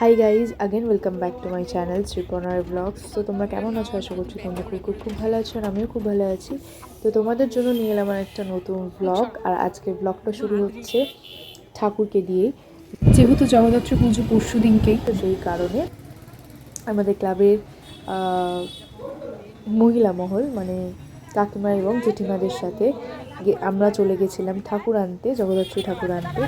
High guys, again welcome back to my channel শ্রীপনার blogs. তো তোমরা কেমন আছো? আশা করছি তোমরা খুব ভালো আছো, আর আমিও খুব ভালো আছি। তো তোমাদের জন্য নিয়ে এলাম একটা নতুন ব্লগ। আর আজকের ব্লগটা শুরু হচ্ছে ঠাকুরকে দিয়েই, যেহেতু জগদ্ধাত্রী পুজো পরশু দিনকেই, তো সেই কারণে আমাদের ক্লাবের মহিলা মহল মানে কাকিমা এবং জেঠিমাদের সাথে আমরা চলে গেছিলাম ঠাকুর আনতে, জগদ্ধাত্রী ঠাকুর আনতে।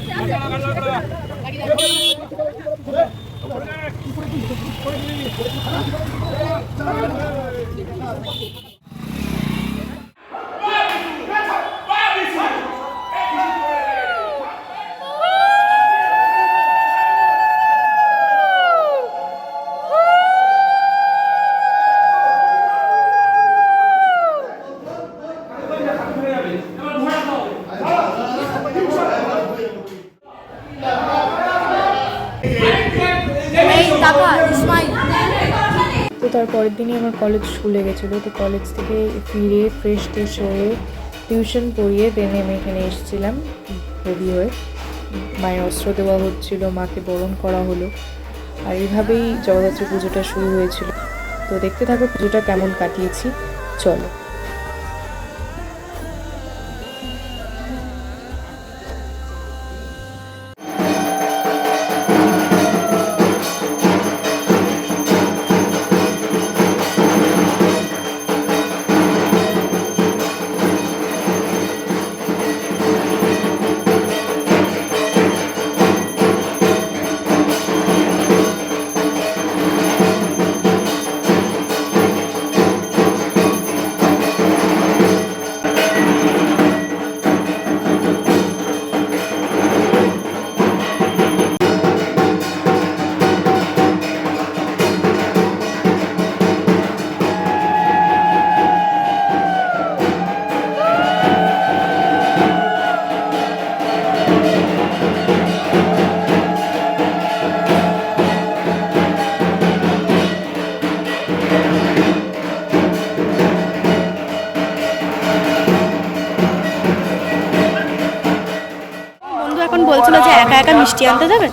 তো তার পরের দিনই আমার কলেজ খুলে গেছিলো। তো কলেজ থেকে ফিরে ফ্রেশ ট্রেশ হয়ে টিউশন পড়িয়ে দেন আমি এখানে এসেছিলাম রেডি হয়ে। মায়ের অস্ত্র দেওয়া হচ্ছিল, মাকে বরণ করা হলো, আর এইভাবেই জগদ্ধাত্রী পুজোটা শুরু হয়েছিল। তো দেখতে থাকো পুজোটা কেমন কাটিয়েছি, চলো। এখন বলছিল যে একা একা মিষ্টি আনতে যাবে।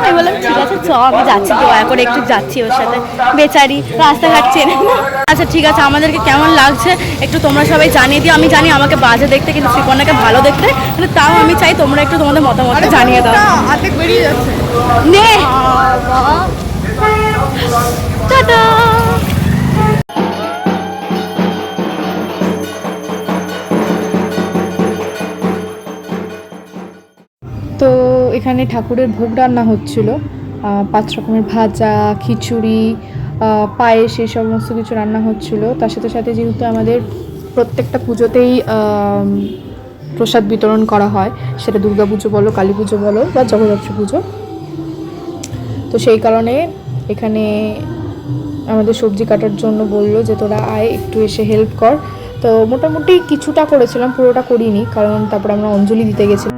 আমি বললাম ঠিক আছে, চ আমি যাচ্ছি, দয়া করে একটু যাচ্ছি ওর সাথে, বেচারি রাস্তাঘাট চেনে না। আচ্ছা ঠিক আছে, আমাদেরকে কেমন লাগছে একটু তোমরা সবাই জানিয়ে দিও। আমি জানি আমাকে বাজে দেখতে, কিন্তু শ্রীপর্ণাকে ভালো দেখতে, কিন্তু তাও আমি চাই তোমরা একটু তোমাদের মতামত জানিয়ে দাও। অর্ধেক বেরিয়ে যাচ্ছে, নে টাটা। তো এখানে ঠাকুরের ভোগ রান্না হচ্ছিল, 5 রকমের ভাজা, খিচুড়ি, পায়েস, এই সমস্ত কিছু রান্না হচ্ছিল। তার সাথে সাথে যেহেতু আমাদের প্রত্যেকটা পুজোতেই প্রসাদ বিতরণ করা হয়, সেটা দুর্গা পুজো বলো, কালী পুজো বলো বা জগদ্ধাত্রী পুজো, তো সেই কারণে এখানে আমাদের সবজি কাটার জন্য বললো যে তোরা আয় একটু এসে হেল্প কর। তো মোটামুটি কিছুটা করেছিলাম, পুরোটা করিনি, কারণ তারপর আমরা অঞ্জলি দিতে গেছিলাম।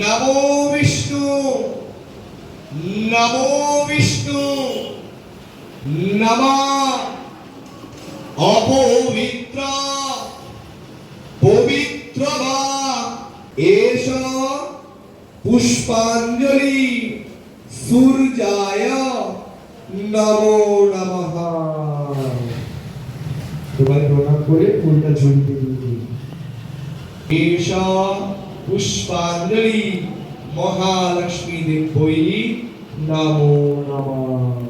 নমো বিষ্ণু, নমো বিষ্ণু, নমঃ অপবিত্র পবিত্র বা এষ পুষ্পাঞ্জলি সূর্যায় নমো নমঃ। সবাই প্রণাম করে ফুলটা ঝুলতে দিই। এষ পুষ্পাঞ্জলি মহালক্ষ্মী দেবী নমো নমঃ।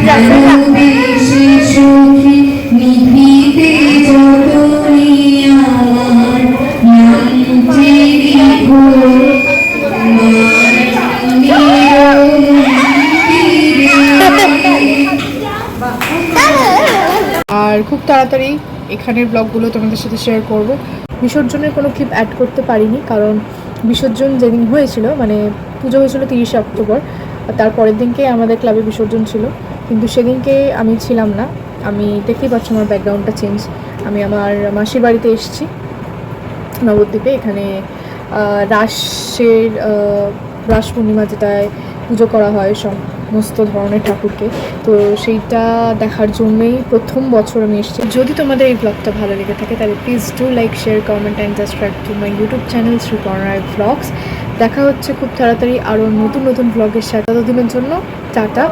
ভালোবেসে সুখী নিভিতে যতই আমার মঞ্চেরই ঘোর আর খুব তাড়াতাড়ি এখানের ব্লগগুলো তোমাদের সাথে শেয়ার করব। বিসর্জনের কোনো ক্লিপ অ্যাড করতে পারিনি, কারণ বিসর্জন যেদিন হয়েছিল, মানে পুজো হয়েছিল 30শে অক্টোবর, আর তারপরের দিনকে আমাদের ক্লাবে বিসর্জন ছিল, কিন্তু সেদিনকে আমি ছিলাম না। আমি দেখতেই পাচ্ছি আমার ব্যাকগ্রাউন্ডটা চেঞ্জ। আমি আমার মাসির বাড়িতে এসেছি নবদ্বীপে। এখানে রাস পূর্ণিমা, যেটায় পুজো করা হয় সমস্ত ধরনের ঠাকুরকে, তো সেইটা দেখার জন্যই প্রথম বছর আমি এসেছি। যদি তোমাদের এই ব্লগটা ভালো লেগে থাকে তাহলে please do like, share, comment and subscribe to my YouTube channel Sriparna blogs. দেখা হচ্ছে খুব তাড়াতাড়ি আরও নতুন নতুন ব্লগের সাথে। ততদিনের জন্য টাটা।